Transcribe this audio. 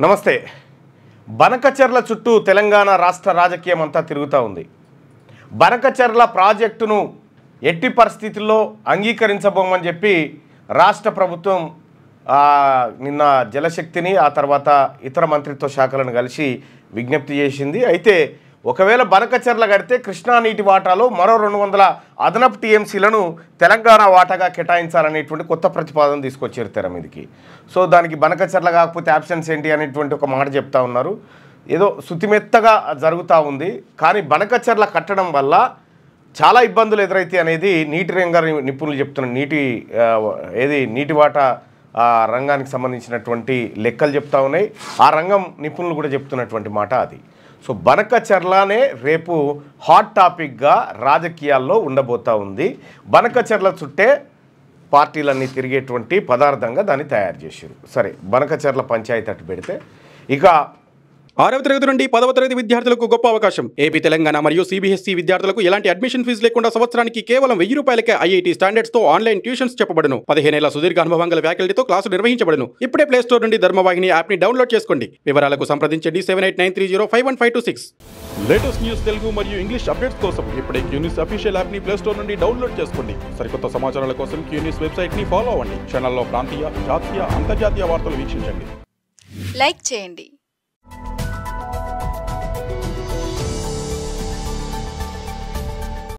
నమస్తే. బనకచెర్ల చుట్టూ తెలంగాణ రాష్ట్ర రాజకీయం అంతా తిరుగుతూ ఉంది. బనకచెర్ల ప్రాజెక్టును ఎట్టి పరిస్థితుల్లో అంగీకరించబోమని చెప్పి రాష్ట్ర ప్రభుత్వం నిన్న జలశక్తిని ఆ తర్వాత ఇతర మంత్రిత్వ శాఖలను కలిసి విజ్ఞప్తి చేసింది. అయితే ఒకవేళ బనకచెర్ల కడితే కృష్ణా నీటి వాటాలో మరో 200 అదనపు టీఎంసీలను తెలంగాణ వాటాగా కేటాయించాలనేటువంటి కొత్త ప్రతిపాదన తీసుకొచ్చారు తెర మీదకి. సో దానికి బనకచెర్ల కాకపోతే ఆప్షన్స్ ఏంటి అనేటువంటి ఒక మాట చెప్తా ఉన్నారు. ఏదో శుతిమెత్తగా జరుగుతూ ఉంది. కానీ బనకచెర్ల కట్టడం వల్ల చాలా ఇబ్బందులు ఎదురైతే అనేది నీటి రంగ నిపుణులు చెప్తున్న నీటి వాటా రంగానికి సంబంధించినటువంటి లెక్కలు చెప్తా ఉన్నాయి. ఆ రంగం నిపుణులు కూడా చెప్తున్నటువంటి మాట అది. సో బనకచెర్లనే రేపు హాట్ టాపిక్గా రాజకీయాల్లో ఉండబోతూ ఉంది. బనకచెర్ల చుట్టే పార్టీలన్నీ తిరిగేటువంటి పదార్థంగా దాన్ని తయారు చేశారు. సరే, బనకచెర్ల పంచాయతీ అట్టు పెడితే ఇక 6వ తరగతి నుండి 10వ తరగతి విద్యార్థులకు గొప్ప అవకాశం. ఏపీ, తెలంగాణ మరియు సిబిఎస్ఈ విద్యార్థులకు ఎలాంటి అడ్మిషన్ ఫీజు లేకుండా సంవత్సరానికి కేవలం 1000 రూపాయలకే ఐఐటీ స్టాండర్డ్స్ తో ఆన్లైన్ ట్యూషన్స్ చెప్పబడును. 15 ఏళ్ల సుదీర్ఘ అనుభవం గల ఫ్యాకల్టీతో క్లాసులు నిర్వహించబడును. ఇప్పుడే ప్లే స్టోర్ నుండి ధర్మవాహిని యాప్ ని డౌన్లోడ్ చేసుకోండి. వివరాలకు సంప్రదించండి 7893051526. లేటెస్ట్ న్యూస్ తెలుగు మరియు ఇంగ్లీష్ అప్డేట్స్ కోసం ఇప్పుడే క్యూన్యూస్ అఫీషియల్ యాప్ ని ప్లే స్టోర్ నుండి డౌన్లోడ్ చేసుకోండి. సరికొత్త సమాచారాల కోసం క్యూన్యూస్ వెబ్సైట్ ని ఫాలో అవ్వండి. ఛానల్లో ప్రాంతీయ, జాతీయ, అంతర్జాతీయ వార్తలు వీక్షించండి. లైక్ చేయండి.